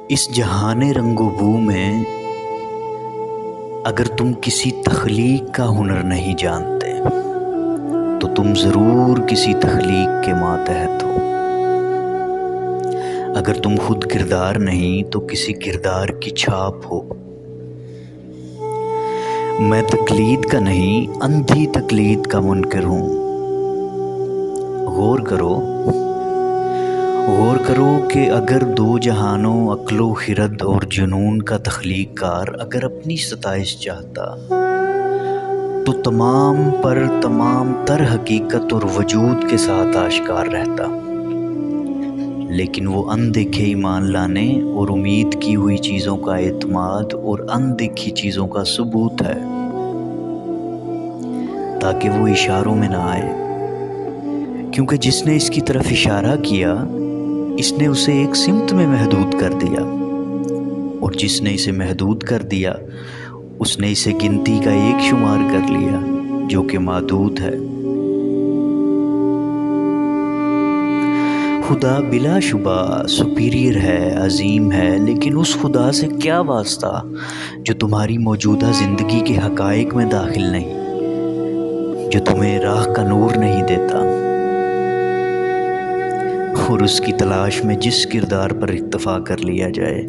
اس جہان رنگ و بو میں اگر تم کسی تخلیق کا ہنر نہیں جانتے تو تم ضرور کسی تخلیق کے ماتحت ہو۔ اگر تم خود کردار نہیں تو کسی کردار کی چھاپ ہو۔ میں تقلید کا نہیں، اندھی تقلید کا منکر ہوں۔ غور کرو کہ اگر دو جہانوں عقل و خرد اور جنون کا تخلیق کار اگر اپنی ستائش چاہتا تو تمام تر حقیقت اور وجود کے ساتھ آشکار رہتا، لیکن وہ اندیکھے ایمان لانے اور امید کی ہوئی چیزوں کا اعتماد اور اندیکھی چیزوں کا ثبوت ہے، تاکہ وہ اشاروں میں نہ آئے، کیونکہ جس نے اس کی طرف اشارہ کیا اس نے اسے ایک سمت میں محدود کر دیا، اور جس نے اسے محدود کر دیا اس نے اسے گنتی کا ایک شمار کر لیا جو کہ محدود ہے۔ خدا بلا شبہ سپیریئر ہے، عظیم ہے، لیکن اس خدا سے کیا واسطہ جو تمہاری موجودہ زندگی کے حقائق میں داخل نہیں، جو تمہیں راہ کا نور نہیں دیتا، اور اس کی تلاش میں جس کردار پر اکتفا کر لیا جائے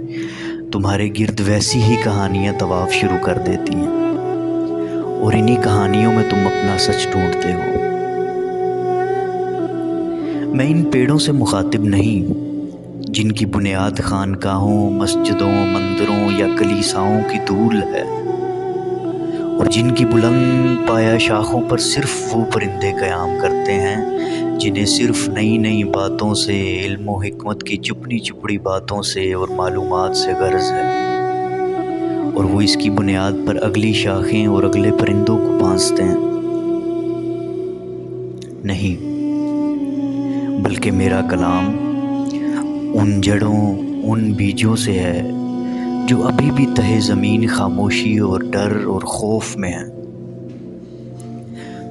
تمہارے گرد ویسی ہی کہانیاں طواف شروع کر دیتی ہیں، اور انہی کہانیوں میں تم اپنا سچ ڈھونڈتے ہو۔ میں ان پیڑوں سے مخاطب نہیں جن کی بنیاد خانقاہوں، مسجدوں، مندروں یا کلیساؤں کی دھول ہے، اور جن کی بلند پایہ شاخوں پر صرف وہ پرندے قیام کرتے ہیں جنہیں صرف نئی باتوں سے، علم و حکمت کی چپڑی باتوں سے اور معلومات سے غرض ہے، اور وہ اس کی بنیاد پر اگلی شاخیں اور اگلے پرندوں کو پانستے ہیں۔ نہیں، بلکہ میرا کلام ان جڑوں، ان بیجوں سے ہے جو ابھی بھی تہہ زمین خاموشی اور ڈر اور خوف میں ہیں۔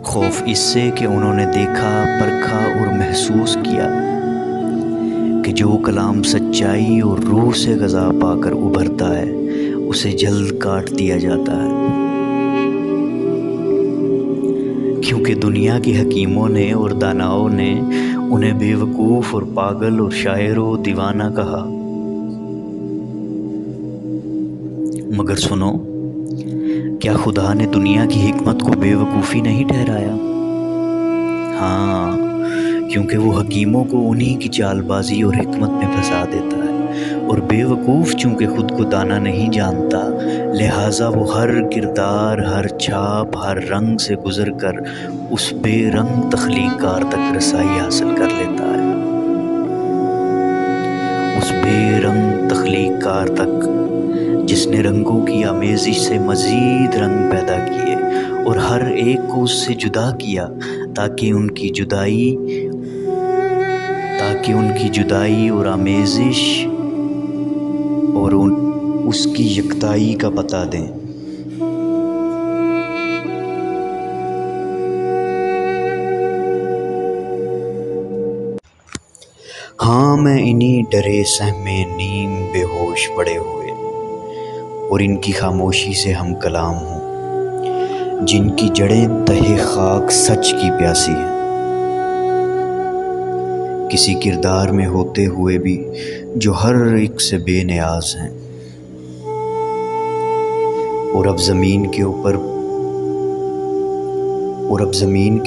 خوف اس سے کہ انہوں نے دیکھا، پرکھا اور محسوس کیا کہ جو کلام سچائی اور روح سے غذا پا کر ابھرتا ہے اسے جلد کاٹ دیا جاتا ہے، کیونکہ دنیا کے حکیموں نے اور داناؤں نے انہیں بے وقوف اور پاگل اور شاعر و دیوانہ کہا۔ مگر سنو، کیا خدا نے دنیا کی حکمت کو بے وقوفی نہیں ٹھہرایا؟ ہاں، کیونکہ وہ حکیموں کو انہی کی چال بازی اور حکمت میں پھنسا دیتا ہے، اور بے وقوف چونکہ خود کو دانا نہیں جانتا لہٰذا وہ ہر کردار، ہر چھاپ، ہر رنگ سے گزر کر اس بے رنگ تخلیق کار تک رسائی حاصل کر لیتا ہے، اس بے رنگ تخلیق کار تک جس نے رنگوں کی آمیزش سے مزید رنگ پیدا کیے اور ہر ایک کو اس سے جدا کیا تاکہ ان کی جدائی اور آمیزش اور اس کی یکتائی کا پتہ دیں۔ ہاں، میں انہی ڈرے سہمے نیم بے ہوش پڑے ہوئے اور ان کی خاموشی سے ہم کلام ہوں جن کی جڑیں تہہ خاک سچ کی پیاسی ہیں، کسی کردار میں ہوتے ہوئے بھی جو ہر ایک سے بے نیاز ہیں، اور اب زمین کے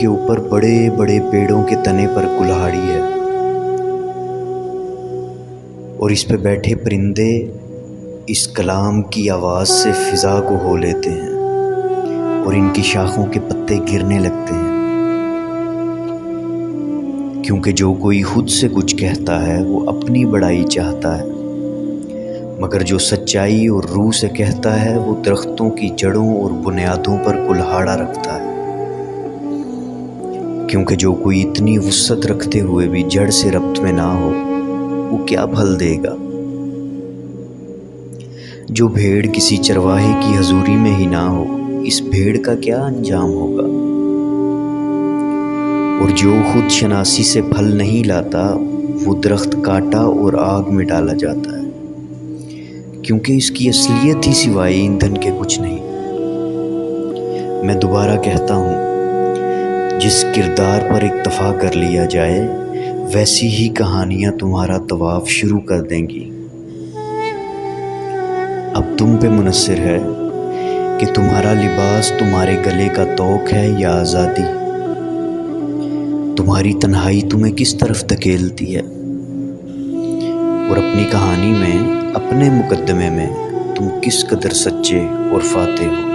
اوپر بڑے بڑے پیڑوں کے تنے پر کلہاڑی ہے، اور اس پہ بیٹھے پرندے اس کلام کی آواز سے فضا کو ہو لیتے ہیں اور ان کی شاخوں کے پتے گرنے لگتے ہیں، کیونکہ جو کوئی خود سے کچھ کہتا ہے وہ اپنی بڑائی چاہتا ہے، مگر جو سچائی اور روح سے کہتا ہے وہ درختوں کی جڑوں اور بنیادوں پر کلہاڑا رکھتا ہے، کیونکہ جو کوئی اتنی وسعت رکھتے ہوئے بھی جڑ سے ربط میں نہ ہو وہ کیا پھل دے گا؟ جو بھیڑ کسی چرواہے کی حضوری میں ہی نہ ہو اس بھیڑ کا کیا انجام ہوگا؟ اور جو خود شناسی سے پھل نہیں لاتا وہ درخت کاٹا اور آگ میں ڈالا جاتا ہے، کیونکہ اس کی اصلیت ہی سوائے ایندھن کے کچھ نہیں۔ میں دوبارہ کہتا ہوں، جس کردار پر اکتفا کر لیا جائے ویسی ہی کہانیاں تمہارا طواف شروع کر دیں گی۔ اب تم پہ منحصر ہے کہ تمہارا لباس تمہارے گلے کا طوق ہے یا آزادی۔ تمہاری تنہائی تمہیں کس طرف دھکیلتی ہے، اور اپنی کہانی میں، اپنے مقدمے میں تم کس قدر سچے اور فاتح ہو۔